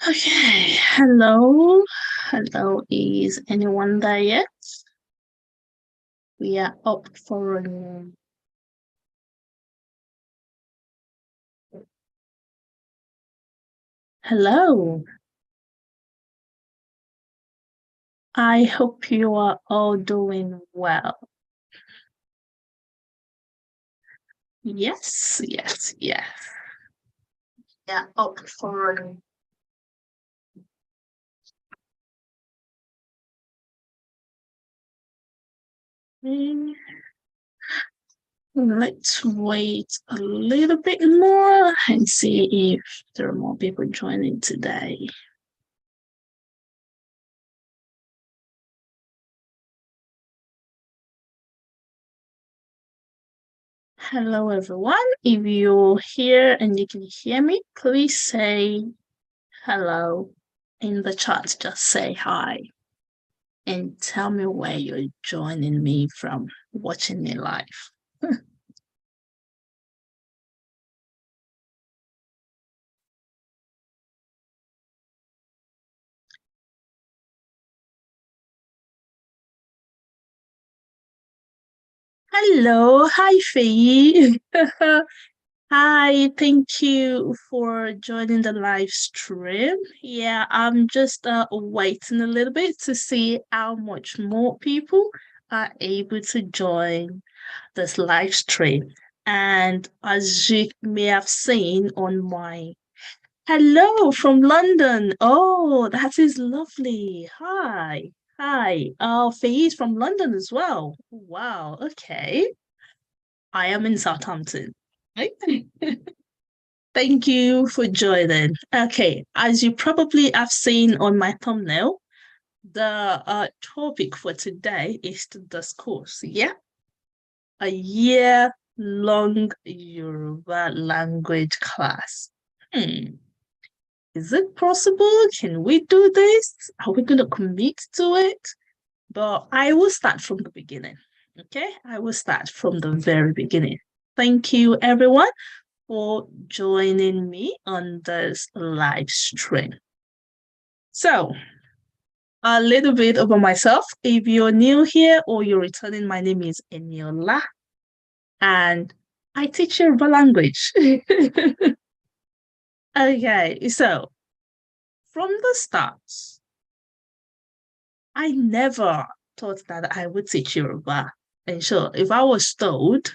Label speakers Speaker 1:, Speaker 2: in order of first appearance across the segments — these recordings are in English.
Speaker 1: Okay, hello. Hello, is anyone there yet? We are up for a hello. I hope you are all doing well. Yes, yes, yes. Yeah, up for a let's wait a little bit more and see if there are more people joining today. Hello, everyone. If you're here and you can hear me, please say hello in the chat. Just say hi and tell me where you're joining me from, watching me live. Hello, hi Faye. Hi, thank you for joining the live stream. Yeah, I'm just waiting a little bit to see how much more people are able to join this live stream. And as you may have seen on my hello from London. Oh, that is lovely. Hi. Hi. Oh, Faye is from London as well. Wow. Okay. I am in Southampton. Right? Thank you for joining. Okay. As you probably have seen on my thumbnail, the topic for today is to discuss, yeah, a year-long Yoruba language class. Hmm. Is it possible? Can we do this? Are we going to commit to it? But I will start from the beginning. Okay, I will start from the very beginning. Thank you, everyone, for joining me on this live stream. So, a little bit about myself. If you're new here or you're returning, my name is Eniola, and I teach Yoruba language. Okay, so from the start, I never thought that I would teach Yoruba. And sure, if I was told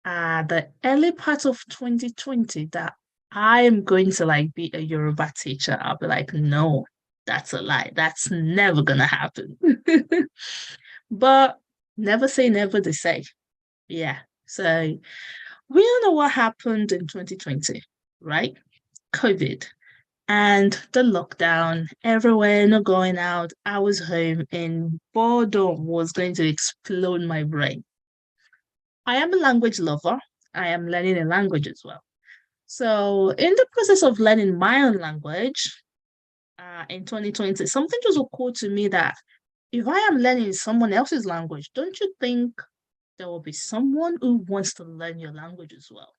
Speaker 1: the early part of 2020 that I am going to like be a Yoruba teacher, I'll be like, no, that's a lie. That's never gonna happen. But never say never, they say. Yeah. So we all know what happened in 2020, right? COVID and the lockdown, everywhere, not going out. I was home and boredom was going to explode my brain. I am a language lover. I am learning a language as well. So, in the process of learning my own language in 2020, something just occurred to me that if I am learning someone else's language, don't you think there will be someone who wants to learn your language as well?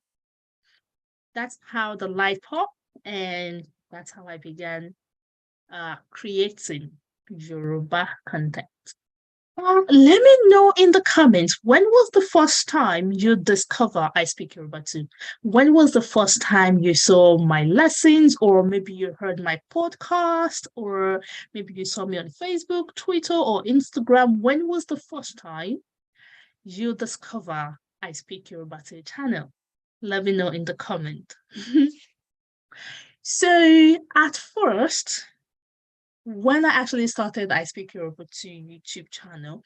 Speaker 1: That's how the light popped, and that's how I began creating Yoruba content. Let me know in the comments, when was the first time you discover I Speak Yoruba Too? When was the first time you saw my lessons, or maybe you heard my podcast, or maybe you saw me on Facebook, Twitter, or Instagram? When was the first time you discover I Speak Yoruba Too channel? Let me know in the comment. So at first, when I actually started I Speak Yoruba Too YouTube channel,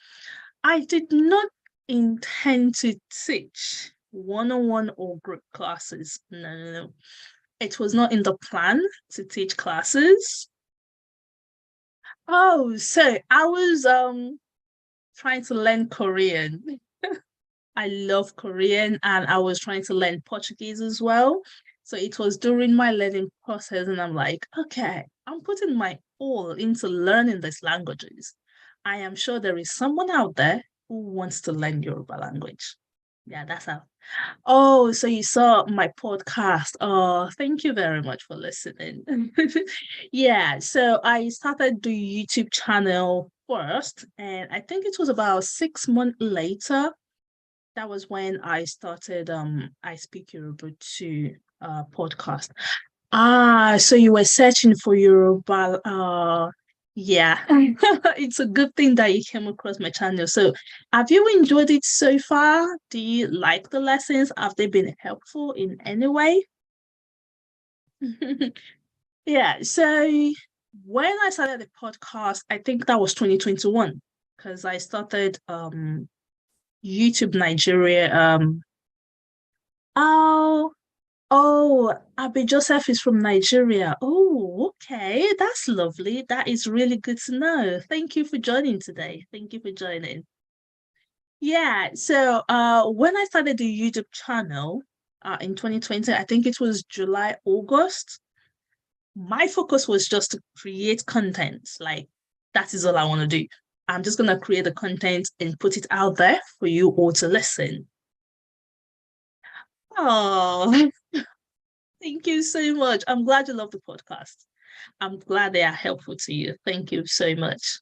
Speaker 1: I did not intend to teach one-on-one or group classes. No, no, no. It was not in the plan to teach classes. Oh, so I was trying to learn Korean. I love Korean and I was trying to learn Portuguese as well. So it was during my learning process, and I'm like, okay, I'm putting my all into learning these languages. I am sure there is someone out there who wants to learn Yoruba language. Yeah, that's how. Oh, so you saw my podcast. Oh, thank you very much for listening. Yeah, so I started the YouTube channel first, and I think it was about 6 months later. That was when I started I Speak Yoruba Too podcast. Ah, so you were searching for Yoruba. Yeah. It's a good thing that you came across my channel. So have you enjoyed it so far? Do you like the lessons? Have they been helpful in any way? Yeah, so when I started the podcast, I think that was 2021 because I started YouTube Nigeria. Oh, oh, Abby Joseph is from Nigeria. Oh, okay. That's lovely. That is really good to know. Thank you for joining today. Thank you for joining. Yeah, so when I started the YouTube channel in 2020, I think it was July, August, my focus was just to create content. Like that is all I want to do. I'm just gonna create the content and put it out there for you all to listen. Oh, thank you so much. I'm glad you love the podcast. I'm glad they are helpful to you. Thank you so much.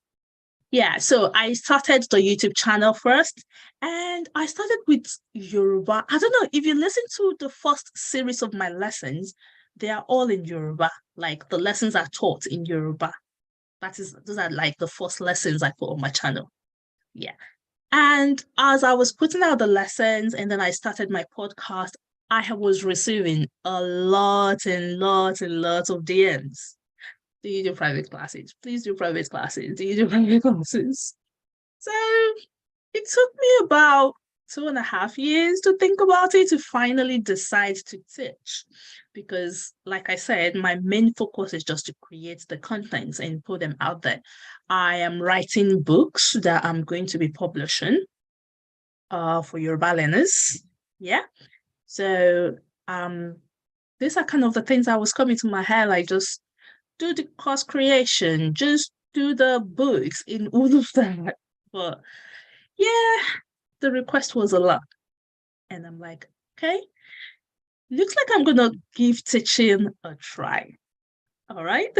Speaker 1: Yeah, so I started the YouTube channel first and I started with Yoruba. I don't know if you listen to the first series of my lessons, they are all in Yoruba. Like the lessons are taught in Yoruba. Those are like the first lessons I put on my channel. Yeah. And as I was putting out the lessons and then I started my podcast, I was receiving a lot and lots and lots of DMs. Do you do private classes? Please do private classes. Do you do private classes? So it took me about 2.5 years to think about it to finally decide to teach. Because, like I said, my main focus is just to create the contents and put them out there. I am writing books that I'm going to be publishing for Yoruba learners. Yeah. So these are kind of the things that was coming to my head, like just do the course creation, just do the books in all of that. But yeah, the request was a lot. And I'm like, okay, looks like I'm gonna give teaching a try. All right.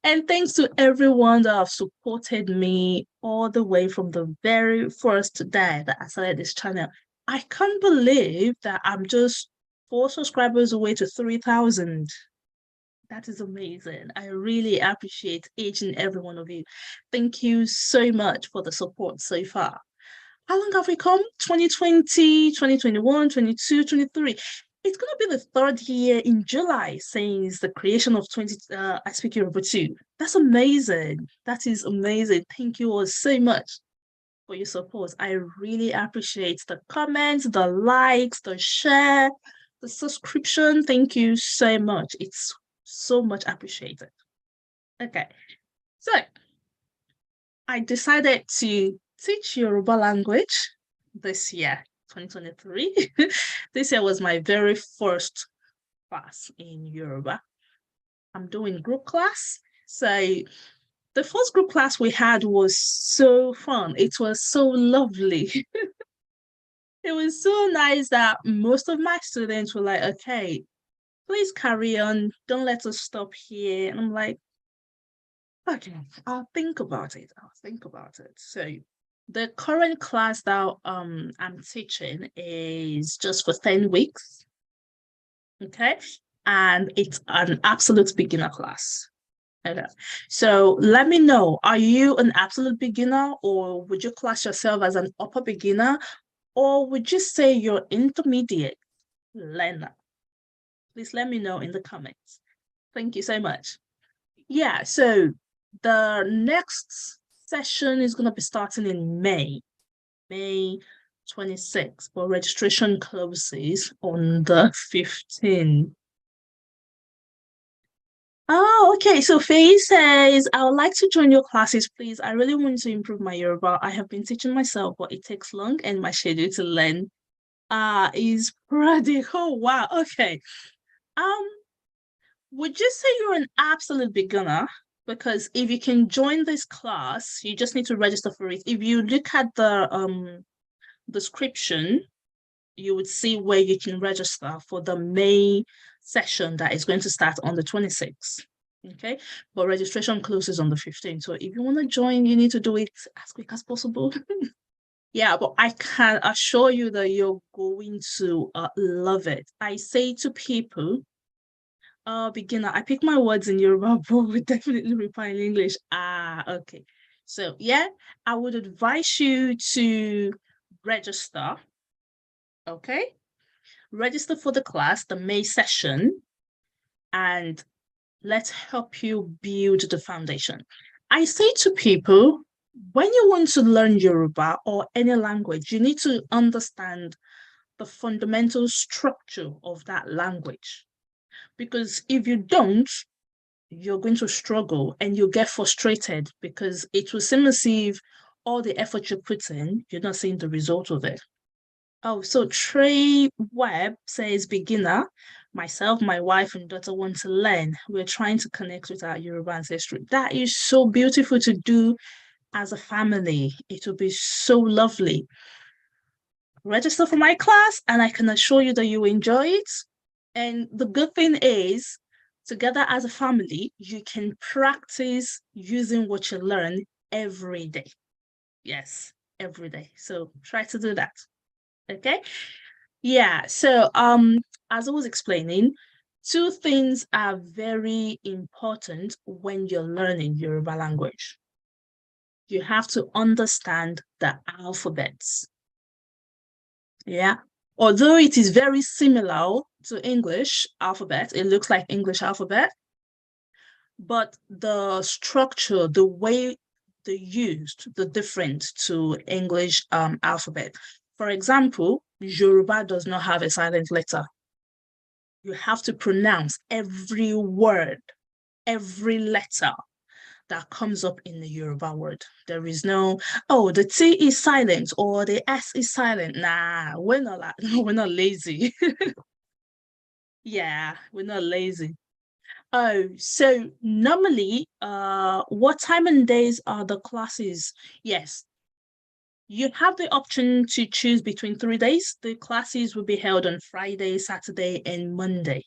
Speaker 1: And thanks to everyone that have supported me all the way from the very first day that I started this channel. I can't believe that I'm just 4 subscribers away to 3,000. That is amazing. I really appreciate each and every one of you. Thank you so much for the support so far. How long have we come? 2020, 2021, 22, 23. It's going to be the third year in July since the creation of 20 I Speak Yoruba Too. That's amazing. That is amazing. Thank you all so much for your support. I really appreciate the comments, the likes, the share, the subscription. Thank you so much. It's so much appreciated. Okay, so I decided to teach Yoruba language this year, 2023. This year was my very first class in Yoruba. I'm doing group class. So the first group class we had was so fun. It was so lovely. It was so nice that most of my students were like, okay, please carry on. Don't let us stop here. And I'm like, okay, I'll think about it. I'll think about it. So the current class that I'm teaching is just for 10 weeks. Okay. And it's an absolute beginner class. Okay. So let me know, are you an absolute beginner or would you class yourself as an upper beginner or would you say you're intermediate learner? Please let me know in the comments. Thank you so much. Yeah, so the next session is going to be starting in May 26th, but registration closes on the 15th. Oh, okay. So Faye says, I would like to join your classes, please. I really want to improve my Yoruba. I have been teaching myself, but it takes long and my schedule to learn is sporadic. Oh, wow. Okay. Um, would you say you're an absolute beginner? Because if you can join this class, you just need to register for it. If you look at the description, you would see where you can register for the May session that is going to start on the 26th. Okay, but registration closes on the 15th. So if you want to join, you need to do it as quick as possible. Yeah, but I can assure you that you're going to love it. I say to people, beginner, I pick my words in Yoruba, but we definitely reply in English. Ah, okay. So yeah, I would advise you to register. Okay, register for the class, the May session, and let's help you build the foundation. I say to people, when you want to learn Yoruba or any language, you need to understand the fundamental structure of that language. Because if you don't, you're going to struggle and you'll get frustrated because it will seem as if all the effort you put in, you're not seeing the result of it. Oh, so Trey Webb says beginner. Myself, my wife, and daughter want to learn. We're trying to connect with our Yoruba ancestry. That is so beautiful to do as a family. It will be so lovely. Register for my class, and I can assure you that you enjoy it. And the good thing is, together as a family, you can practice using what you learn every day. Yes, every day. So try to do that. Okay. Yeah, so as I was explaining, two things are very important when you're learning Yoruba language. You have to understand the alphabets. Yeah. Although it is very similar to English alphabet, it looks like English alphabet, but the structure, the way they used, the different to English alphabet. For example, Yoruba does not have a silent letter. You have to pronounce every word, every letter that comes up in the Yoruba word. There is no, oh, the T is silent or the S is silent. Nah, we're not like, we're not lazy. Yeah, we're not lazy. Oh, so normally, what time and days are the classes? Yes, you have the option to choose between 3 days. The classes will be held on Friday, Saturday, and Monday.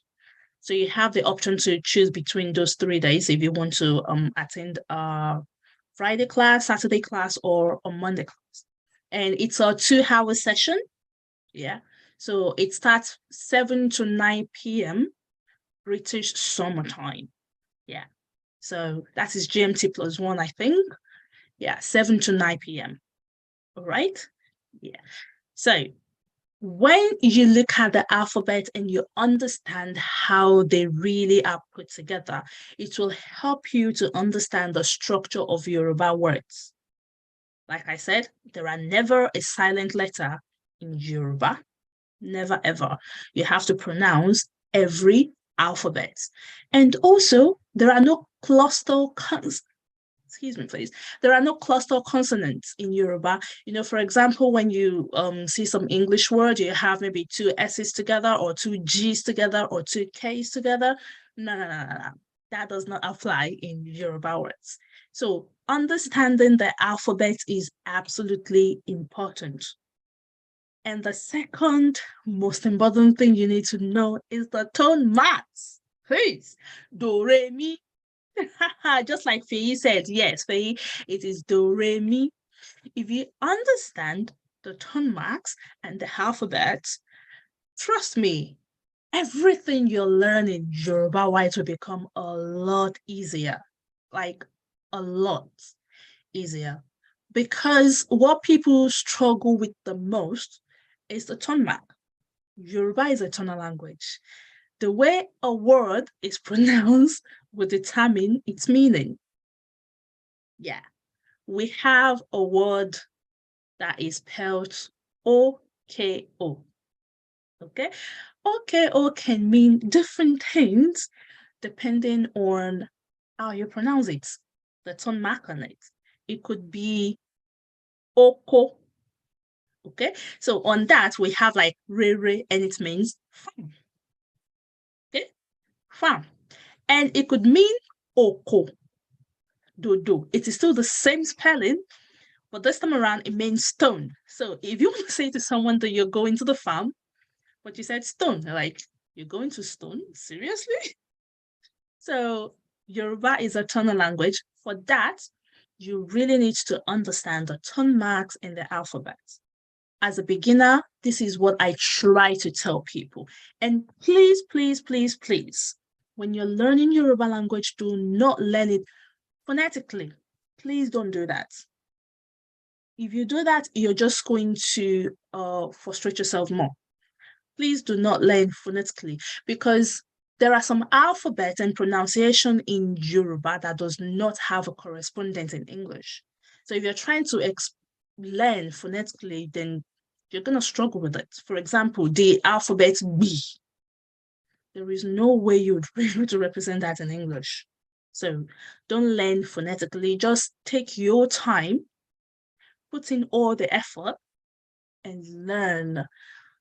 Speaker 1: So you have the option to choose between those 3 days if you want to attend a Friday class, Saturday class, or a Monday class. And it's a 2 hour session. Yeah. So it starts 7 to 9 p.m. British summertime. Yeah. So that is GMT plus one, I think. Yeah, 7 to 9 p.m. All right. Yeah. So when you look at the alphabet and you understand how they really are put together, it will help you to understand the structure of Yoruba words. Like I said, there are never a silent letter in Yoruba. Never ever. You have to pronounce every alphabet. And also, there are no cluster excuse me, please. There are no cluster consonants in Yoruba. You know, for example, when you see some English word, you have maybe two S's together or two G's together or two K's together. No. That does not apply in Yoruba words. So understanding the alphabet is absolutely important. And the second most important thing you need to know is the tone marks. Please, do, re, mi, just like Faye said, yes, Faye, it is do, re, mi. If you understand the tone marks and the alphabet, trust me, everything you're learning Yoruba-wise will become a lot easier. Like, a lot easier. Because what people struggle with the most is the tone mark. Yoruba is a tonal language. The way a word is pronounced will determine its meaning. Yeah, we have a word that is spelled OKO. Okay, OKO can mean different things depending on how you pronounce it, the tone mark on it. It could be Oko. Okay, so on that we have like re, and it means farm. Okay, farm. And it could mean Oko. Do. It is still the same spelling, but this time around it means stone. So if you want to say to someone that you're going to the farm, but you said stone, they're like, you're going to stone? Seriously? So Yoruba is a tonal language. For that, you really need to understand the tone marks in the alphabet. As a beginner, this is what I try to tell people. And please, please, please, please, when you're learning Yoruba language, do not learn it phonetically. Please don't do that. If you do that, you're just going to frustrate yourself more. Please do not learn phonetically, because there are some alphabet and pronunciation in Yoruba that does not have a correspondent in English. So if you're trying to learn phonetically, then you're going to struggle with it. For example, the alphabet B. There is no way you'd be able to represent that in English. So don't learn phonetically. Just take your time, put in all the effort, and learn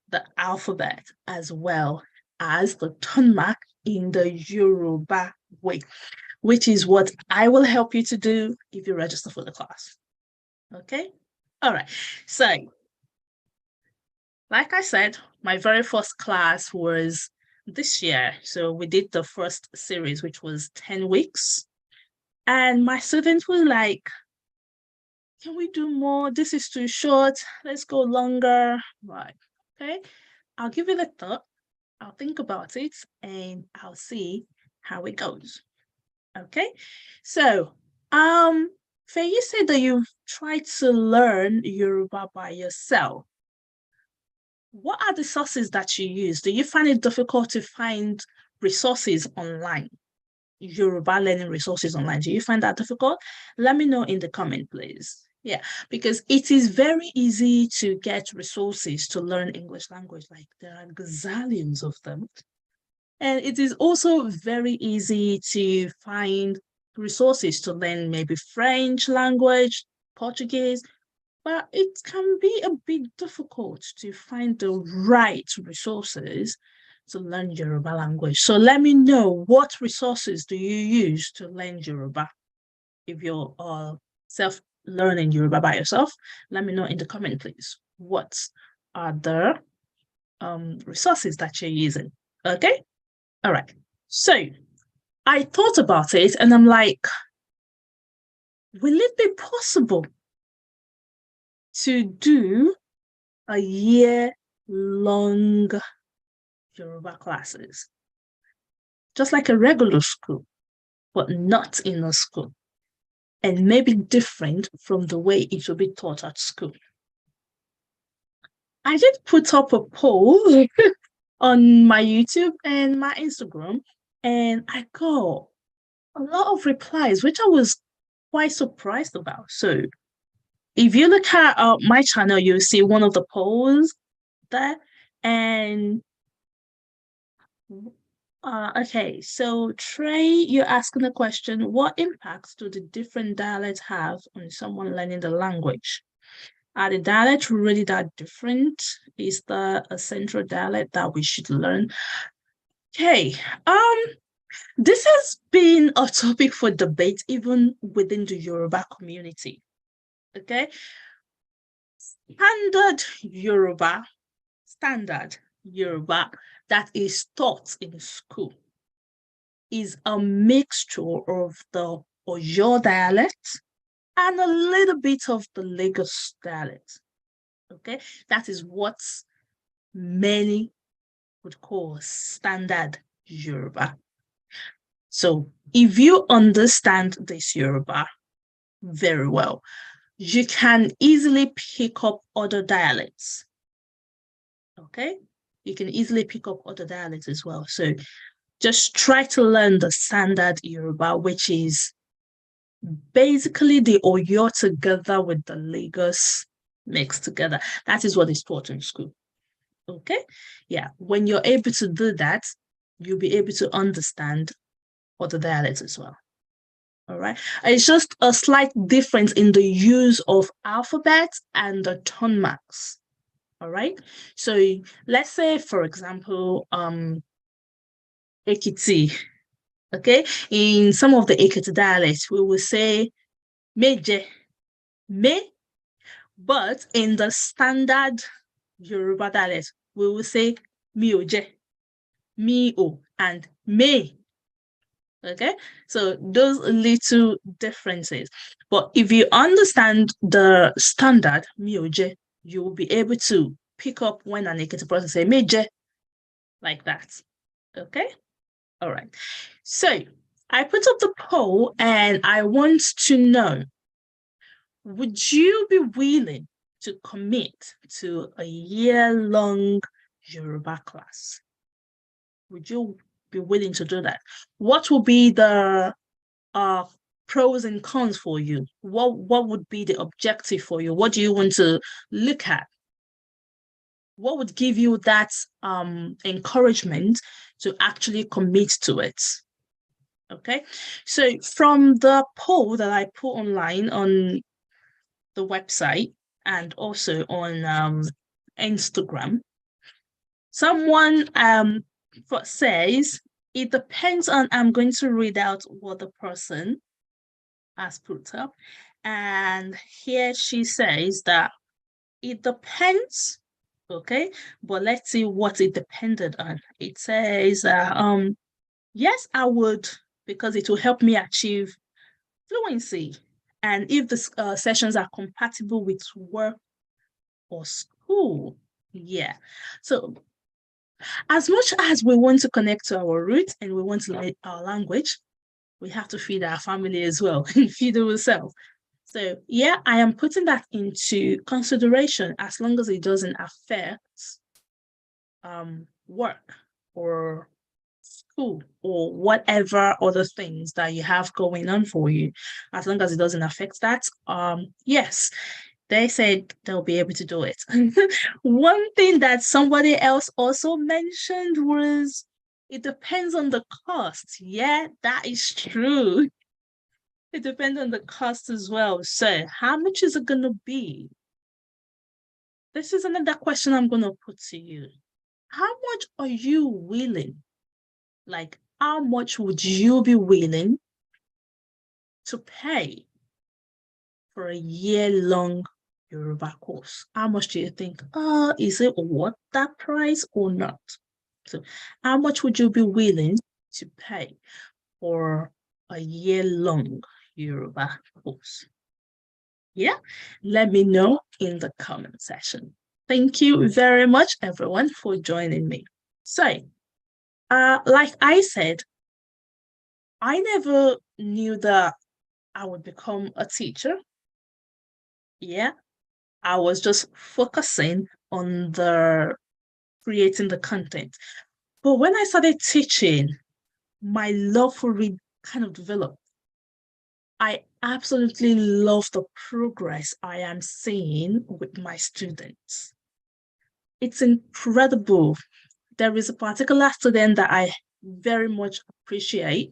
Speaker 1: the alphabet as well as the tone mark in the Yoruba way, which is what I will help you to do if you register for the class. Okay? All right. So, like I said, my very first class was this year. So we did the first series, which was 10 weeks. And my students were like, can we do more? This is too short. Let's go longer. Right. Okay. I'll give it a thought. I'll think about it and I'll see how it goes. Okay. So, Faye, you said that you've tried to learn Yoruba by yourself. What are the sources that you use? Do you find it difficult to find resources online? Yoruba learning resources online. Do you find that difficult? Let me know in the comment, please. Yeah, because it is very easy to get resources to learn English language. Like there are gazillions of them. And it is also very easy to find resources to learn maybe French language, Portuguese, but it can be a bit difficult to find the right resources to learn Yoruba language. So let me know, what resources do you use to learn Yoruba? If you're self-learning Yoruba by yourself, let me know in the comment, please. What are the resources that you're using? Okay? All right. So I thought about it and I'm like, will it be possible to do a year-long Yoruba classes? Just like a regular school, but not in a school. And maybe different from the way it will be taught at school. I did put up a poll on my YouTube and my Instagram, and I got a lot of replies, which I was quite surprised about. So if you look at my channel, you'll see one of the polls there. And okay, so Trey, you're asking the question, what impacts do the different dialects have on someone learning the language? Are the dialects really that different? Is there a central dialect that we should learn? Okay, this has been a topic for debate even within the Yoruba community. Okay, standard Yoruba that is taught in school is a mixture of the Oyo dialect and a little bit of the Lagos dialect. Okay, that is what many would call standard Yoruba. So if you understand this Yoruba very well, you can easily pick up other dialects. Okay, you can easily pick up other dialects as well. So just try to learn the standard Yoruba, which is basically the Oyo together with the Lagos mixed together. That is what is taught in school. Okay, yeah, when you're able to do that, you'll be able to understand other dialects as well. All right, it's just a slight difference in the use of alphabet and the tone marks. All right, so let's say, for example, Ekiti. Okay, in some of the Ekiti dialects, we will say meje, me But in the standard Yoruba dialect, we will say mi ò jẹ, mi ò, and me. Okay, so those little differences. But if you understand the standard mi ò jẹ, you will be able to pick up when an Ekiti person say mi jẹ, like that. Okay, all right. So I put up the poll and I want to know, would you be willing to commit to a year-long Yoruba class? Would you be willing to do that? What will be the pros and cons for you? What would be the objective for you? What do you want to look at? What would give you that encouragement to actually commit to it? Okay, so from the poll that I put online on the website and also on Instagram, someone says it depends on, I'm going to read out what the person has put up. And here she says that it depends, okay, but let's see what it depended on. It says, yes, I would, because it will help me achieve fluency. And if the sessions are compatible with work or school, yeah. So as much as we want to connect to our roots and we want to learn our language, we have to feed our family as well, feed ourselves. So yeah, I am putting that into consideration as long as it doesn't affect work or school or whatever other things that you have going on for you. As long as it doesn't affect that, yes, they said they'll be able to do it. One thing that somebody else also mentioned was it depends on the cost. Yeah, that is true. It depends on the cost as well. So how much is it going to be? This is another question I'm going to put to you. How much are you willing? Like, how much would you be willing to pay for a year-long Yoruba course? How much do you think? Is it worth that price or not? So how much would you be willing to pay for a year-long Yoruba course? Yeah, let me know in the comment section. Thank you very much, everyone, for joining me. So, like I said, I never knew that I would become a teacher. Yeah, I was just focusing on the creating the content. But when I started teaching, my love for reading kind of developed. I absolutely love the progress I am seeing with my students. It's incredible. There is a particular student that I very much appreciate.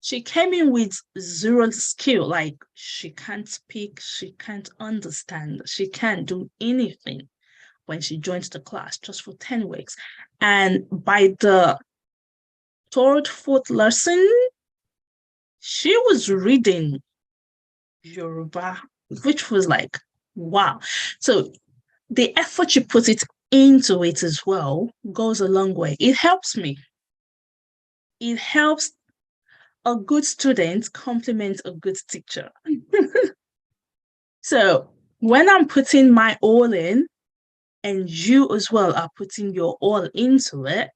Speaker 1: She came in with zero skill, like she can't speak, she can't understand, she can't do anything when she joins the class just for 10 weeks. And by the third, fourth lesson, she was reading Yoruba, which was like, wow. So the effort you put it into it as well goes a long way. It helps me. It helps a good student complement a good teacher. So when I'm putting my all in and you as well are putting your all into it,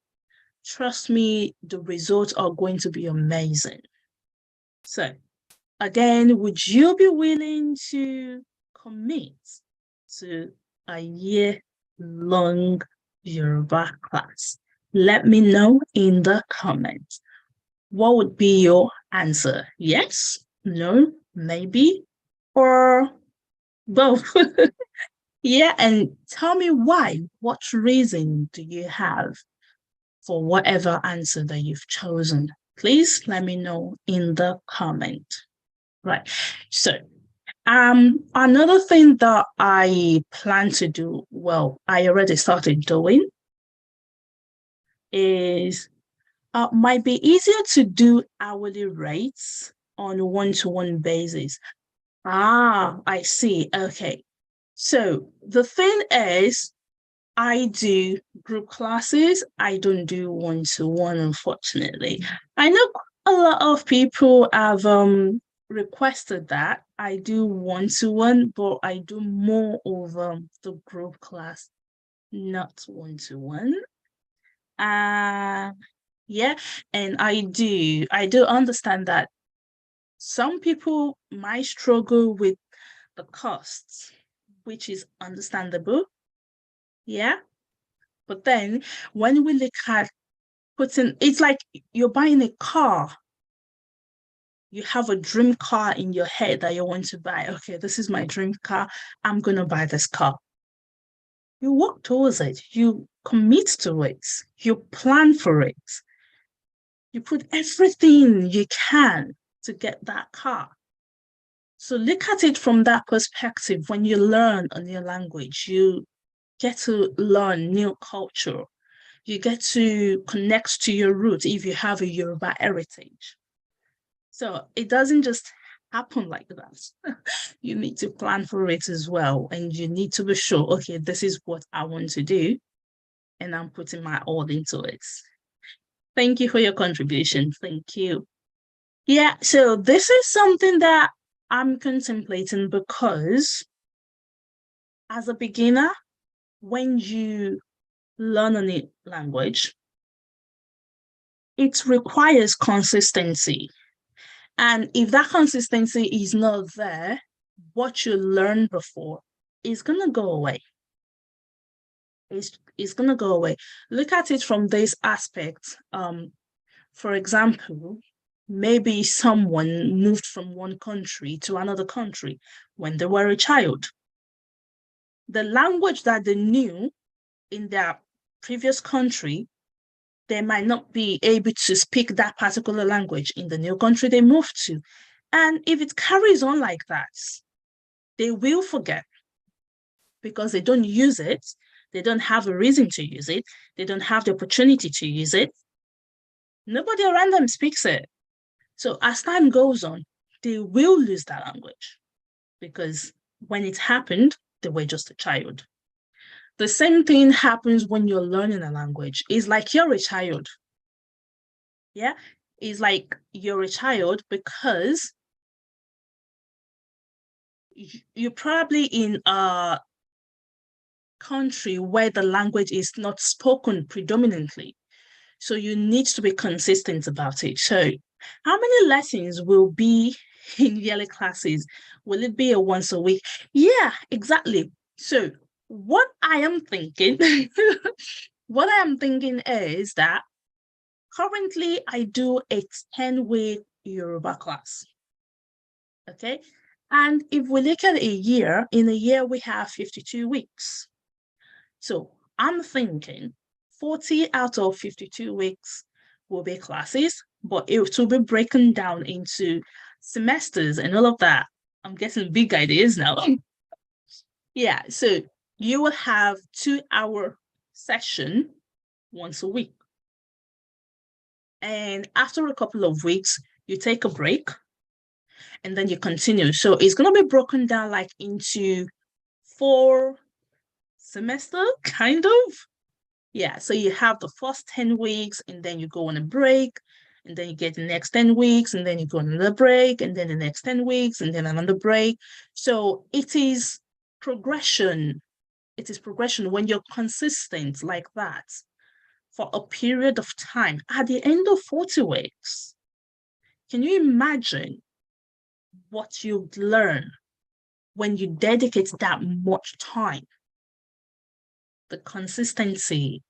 Speaker 1: trust me, the results are going to be amazing. So again, would you be willing to commit to a year-long Yoruba class? Let me know in the comments. What would be your answer? Yes, no, maybe, or both? Yeah, and tell me why. What reason do you have for whatever answer that you've chosen? Please let me know in the comment. Right. So, another thing that I plan to do, well, I already started doing, is might be easier to do hourly rates on a one-to-one basis. Ah, I see. Okay. So the thing is, I do group classes. I don't do one-to-one, unfortunately. I know a lot of people have requested that I do one-to-one, but I do more of the group class, not one-to-one. Uh yeah, and I do understand that some people might struggle with the costs, which is understandable. Yeah. But then when we look at putting, it's like you're buying a car. You have a dream car in your head that you want to buy. Okay, this is my dream car. I'm going to buy this car. You work towards it. You commit to it. You plan for it. You put everything you can to get that car. So look at it from that perspective. When you learn a new language, you get to learn new culture. You get to connect to your roots if you have a Yoruba heritage. So it doesn't just happen like that. You need to plan for it as well. And you need to be sure, okay, this is what I want to do. And I'm putting my all into it. Thank you for your contribution. Thank you. Yeah, so this is something that I'm contemplating because as a beginner, when you learn a new language, it requires consistency. And if that consistency is not there, what you learned before is going to go away. It's going to go away. Look at it from this aspect. For example, maybe someone moved from one country to another country when they were a child. The language that they knew in their previous country, they might not be able to speak that particular language in the new country they moved to. And if it carries on like that, they will forget because they don't use it. They don't have a reason to use it. They don't have the opportunity to use it. Nobody around them speaks it. So as time goes on, they will lose that language because when it happened, they were just a child. The same thing happens when you're learning a language. It's like you're a child. Yeah. It's like you're a child because you're probably in a country where the language is not spoken predominantly. So you need to be consistent about it. So how many lessons will be in yearly classes? Will it be a once a week? Yeah, exactly. So what I am thinking, what I am thinking is that currently I do a 10-week Yoruba class. Okay. And if we look at a year, in a year we have 52 weeks. So I'm thinking 40 out of 52 weeks will be classes, but it will be broken down into semesters and all of that. I'm getting big ideas now. Yeah, so you will have 2-hour session once a week. And after a couple of weeks, you take a break and then you continue. So it's going to be broken down like into 4 semester, kind of. Yeah, so you have the first 10 weeks and then you go on a break and then you get the next 10 weeks and then you go on another break and then the next 10 weeks and then another break. So it is progression. It is progression when you're consistent like that for a period of time. At the end of 40 weeks, can you imagine what you'd learn when you dedicate that much time? The consistency,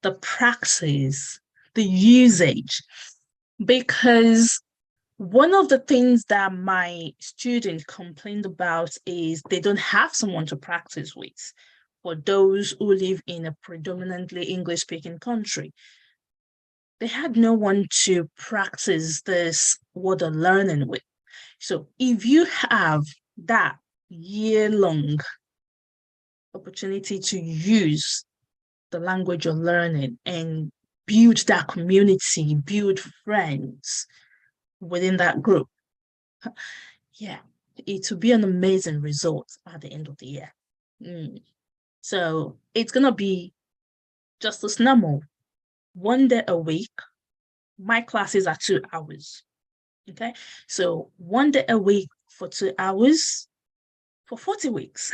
Speaker 1: the praxis, the usage. Because one of the things that my students complained about is they don't have someone to practice with for those who live in a predominantly English speaking country. They had no one to practice this, what they're learning with. So if you have that year-long opportunity to use the language you're learning and build that community, build friends within that group. Yeah, it will be an amazing result at the end of the year. Mm. So it's gonna be just as normal. 1 day a week. My classes are 2 hours. Okay. So 1 day a week for 2 hours for 40 weeks.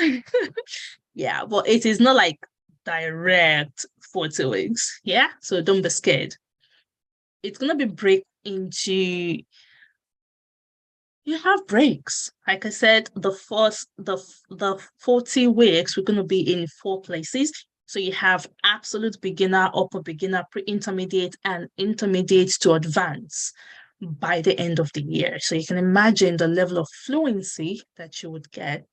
Speaker 1: Yeah, but it is not like direct 40 weeks. Yeah. So don't be scared. It's gonna be break into you have breaks. Like I said, the 40 weeks we're gonna be in 4 places. So you have absolute beginner, upper beginner, pre-intermediate, and intermediate to advance by the end of the year. So you can imagine the level of fluency that you would get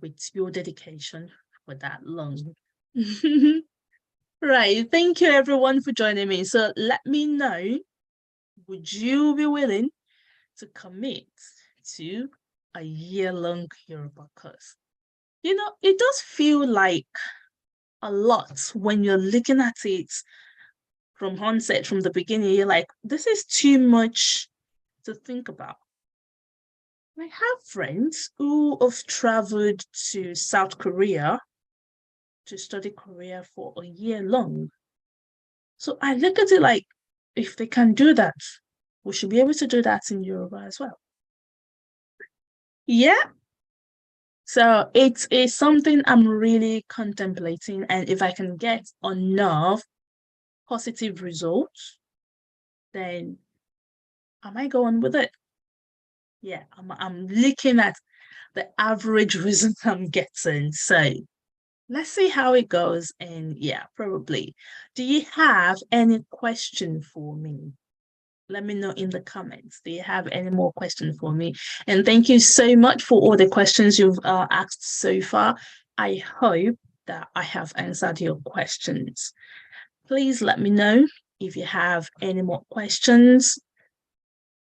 Speaker 1: with your dedication for that long. Right. Thank you everyone for joining me. So let me know, would you be willing to commit to a year-long Yoruba course? It does feel like a lot when you're looking at it from onset, from the beginning. You're like, this is too much to think about. I have friends who have traveled to South Korea to study Korea for a year long. So I look at it like, if they can do that, we should be able to do that in Yoruba as well. Yeah. So it is something I'm really contemplating. And if I can get enough positive results, then I might go on with it. Yeah, I'm looking at the average result I'm getting. So let's see how it goes. And yeah, probably. Do you have any question for me? Let me know in the comments. Do you have any more questions for me? And thank you so much for all the questions you've asked so far. I hope that I have answered your questions. Please let me know if you have any more questions.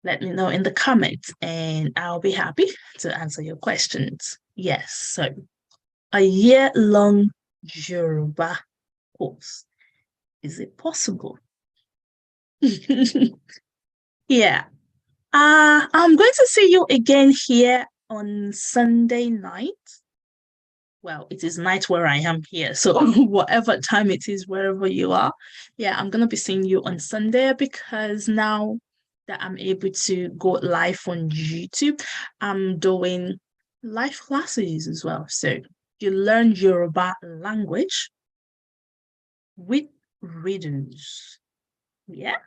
Speaker 1: Let me know in the comments and I'll be happy to answer your questions. Yes, so a year-long Yoruba course. Is it possible? Yeah. I'm going to see you again here on Sunday night. Well, it is night where I am here, so whatever time it is, wherever you are, yeah, I'm gonna be seeing you on Sunday because now that I'm able to go live on YouTube, I'm doing live classes as well. So you learn Yoruba language with readings. Yeah.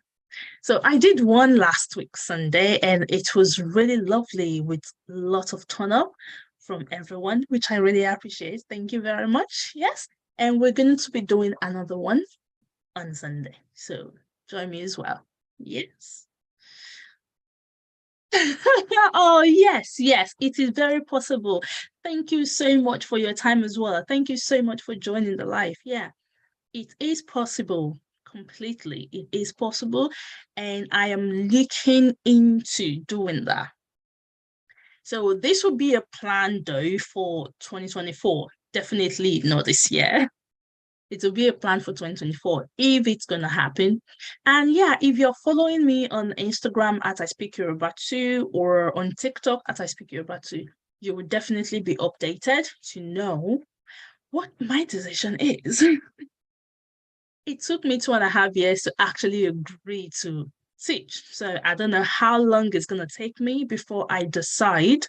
Speaker 1: So I did one last week Sunday, and it was really lovely with a lot of turn up from everyone, which I really appreciate. Thank you very much. Yes. And we're going to be doing another one on Sunday. So join me as well. Yes. Oh, yes, yes, it is very possible. Thank you so much for your time as well. Thank you so much for joining the live. Yeah, it is possible completely. It is possible. And I am looking into doing that. So this will be a plan though for 2024. Definitely not this year. It will be a plan for 2024 if it's gonna happen. And yeah, if you're following me on Instagram at I Speak Yoruba Too or on TikTok at I Speak Yoruba Too, you will definitely be updated to know what my decision is. It took me 2.5 years to actually agree to teach. So I don't know how long it's gonna take me before I decide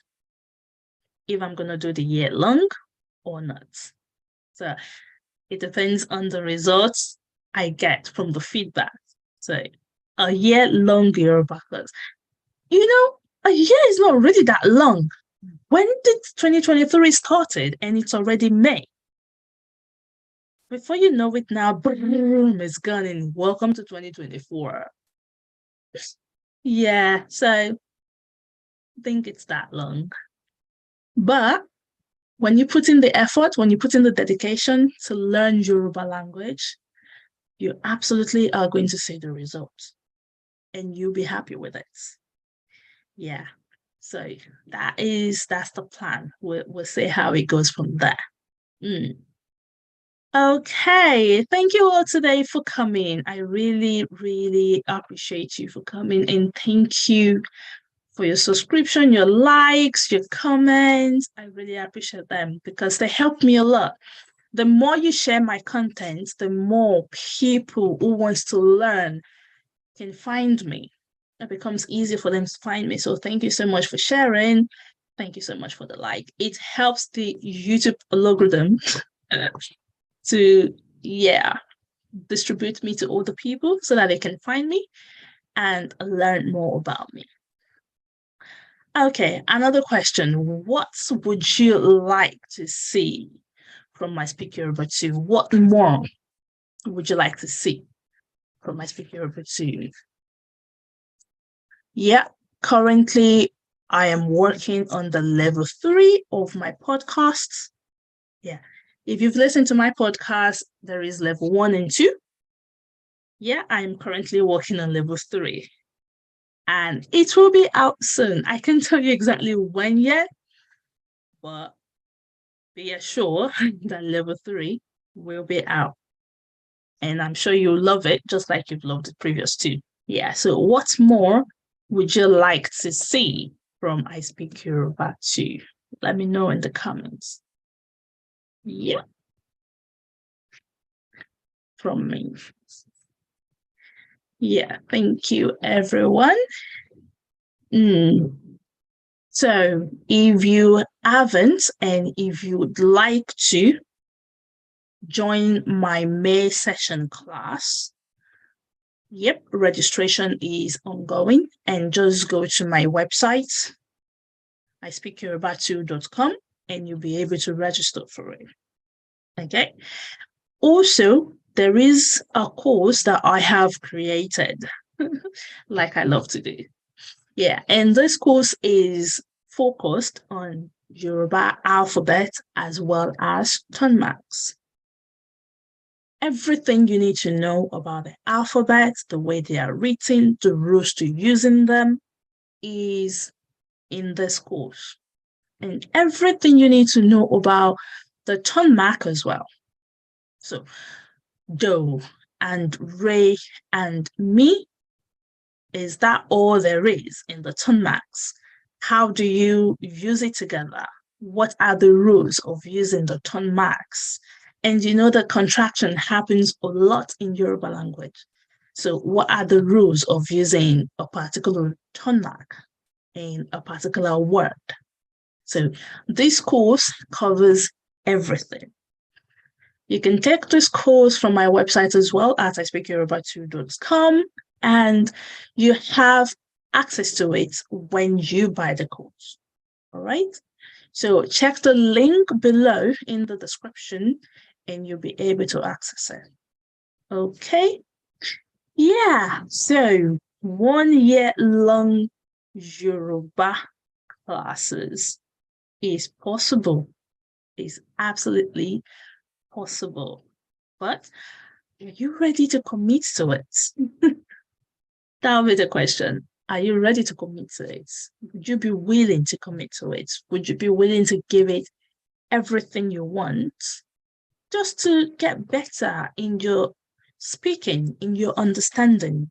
Speaker 1: if I'm gonna do the year long or not. So it depends on the results I get from the feedback. So a year long Yoruba class. A year is not really that long. When did 2023 started and it's already May? Before you know it now, boom, it's gone and welcome to 2024. Yeah, so I think it's that long. But when you put in the effort, when you put in the dedication to learn Yoruba language, you absolutely are going to see the results and you'll be happy with it. Yeah. So that's the plan. We'll see how it goes from there. Mm. Okay, thank you all today for coming. I really, really appreciate you for coming and thank you for your subscription, your likes, your comments. I really appreciate them because they help me a lot. The more you share my content, the more people who wants to learn can find me. It becomes easier for them to find me. So thank you so much for sharing. Thank you so much for the like. It helps the YouTube algorithm to, distribute me to other people so that they can find me and learn more about me. Okay, another question. What would you like to see from I Speak Yoruba Too? What more would you like to see from I Speak Yoruba Too? Yeah, currently I am working on the level 3 of my podcasts. Yeah, if you've listened to my podcast, there is level 1 and 2. Yeah, I'm currently working on level 3. And it will be out soon. I can't tell you exactly when yet, but be assured that level 3 will be out. And I'm sure you'll love it, just like you've loved the previous 2. Yeah, so what more would you like to see from I Speak Yoruba Too? Let me know in the comments. Yeah, from me. Yeah, thank you, everyone. So if you haven't and if you would like to join my May session class, registration is ongoing, and just go to my website, ispeakyoruba2.com, and you'll be able to register for it. Okay. Also, there is a course that I have created, like I love to do. Yeah, and this course is focused on Yoruba alphabet as well as tone marks. Everything you need to know about the alphabet, the way they are written, the rules to using them is in this course. And everything you need to know about the tone mark as well. So, do and re and mi, is that all there is in the tone marks? How do you use it together? What are the rules of using the tone marks? And you know that contraction happens a lot in Yoruba language. So what are the rules of using a particular tone mark in a particular word? So this course covers everything. You can take this course from my website as well at ispeakyoruba2.com, and you have access to it when you buy the course. All right. So check the link below in the description and you'll be able to access it. Okay. Yeah. So 1 year long Yoruba classes is possible. Is absolutely possible. But are you ready to commit to it? That'll be the question. Are you ready to commit to it? Would you be willing to commit to it? Would you be willing to give it everything you want just to get better in your speaking, in your understanding,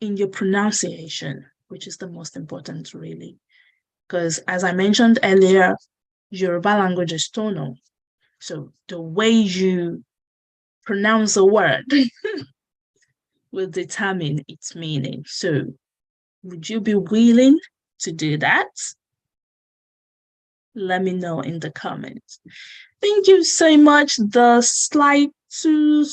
Speaker 1: in your pronunciation, which is the most important, really? Because as I mentioned earlier, Yoruba language is tonal. So the way you pronounce a word will determine its meaning. So would you be willing to do that? Let me know in the comments. Thank you so much. The slide to,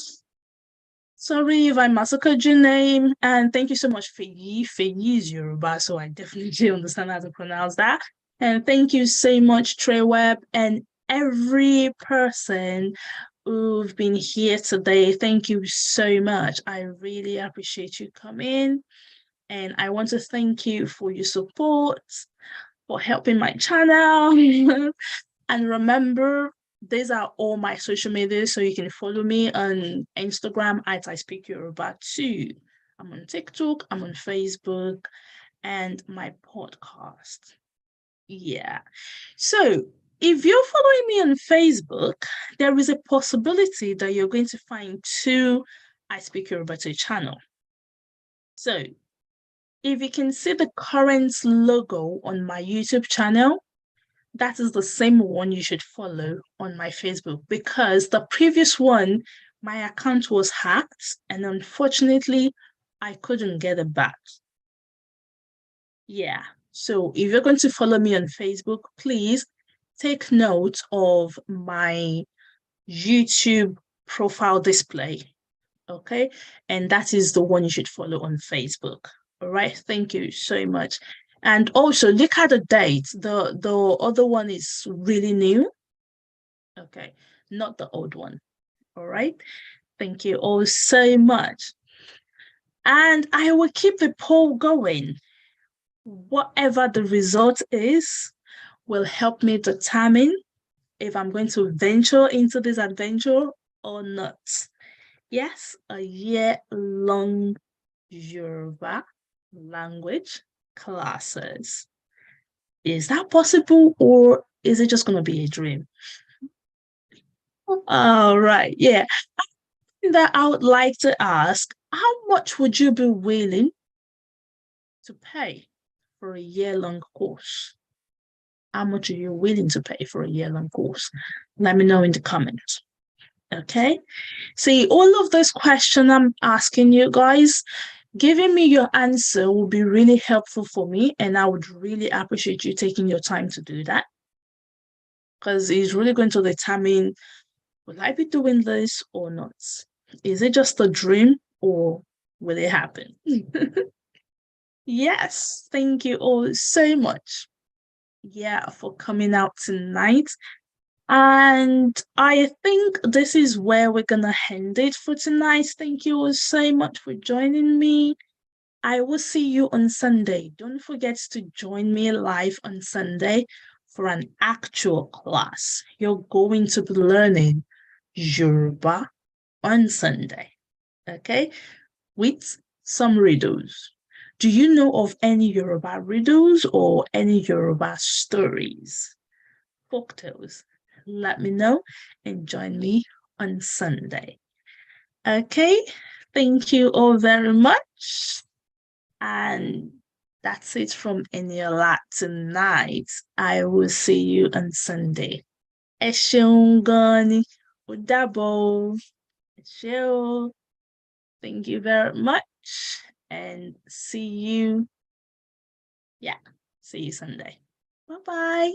Speaker 1: sorry if I massacred your name. And thank you so much, Feyi. Feyi is Yoruba, so I definitely understand how to pronounce that. And thank you so much, Treyweb, and every person who've been here today. Thank you so much. I really appreciate you coming. And I want to thank you for your support, for helping my channel. And remember, these are all my social media, so you can follow me on Instagram at I Speak Yoruba Too. I'm on TikTok, I'm on Facebook, and my podcast. Yeah. So if you're following me on Facebook, there is a possibility that you're going to find 2 I Speak Yoruba Too channel. So if you can see the current logo on my YouTube channel, that is the same one you should follow on my Facebook, because the previous one, my account was hacked and unfortunately I couldn't get it back. Yeah. So if you're going to follow me on Facebook, please take note of my YouTube profile display. Okay. And that is the one you should follow on Facebook. All right. Thank you so much. And also look at the date. The other one is really new. Okay. Not the old one. All right. Thank you all so much. And I will keep the poll going. Whatever the result is will help me determine if I'm going to venture into this adventure or not. Yes, a year-long Yoruba language classes. Is that possible, or is it just going to be a dream? All right, yeah. That I would like to ask, how much would you be willing to pay for a year-long course? How much are you willing to pay for a year-long course? Let me know in the comments. Okay. See, all of those questions I'm asking you guys, giving me your answer will be really helpful for me, and I would really appreciate you taking your time to do that, because it's really going to determine, will I be doing this or not? Is it just a dream or will it happen? Yes, thank you all so much. Yeah, for coming out tonight. And I think this is where we're gonna end it for tonight. Thank you all so much for joining me. I will see you on Sunday. Don't forget to join me live on Sunday for an actual class. You're going to be learning Yoruba on Sunday, okay? With some riddles. Do you know of any Yoruba riddles or any Yoruba stories, folktales? Let me know and join me on Sunday. Okay, thank you all very much. And that's it from Eniola tonight. I will see you on Sunday. Ẹ ṣeun gan ni. Ó dàbọ̀. Ẹ ṣé o. Thank you very much. And see you. Yeah, see you Sunday. Bye-bye.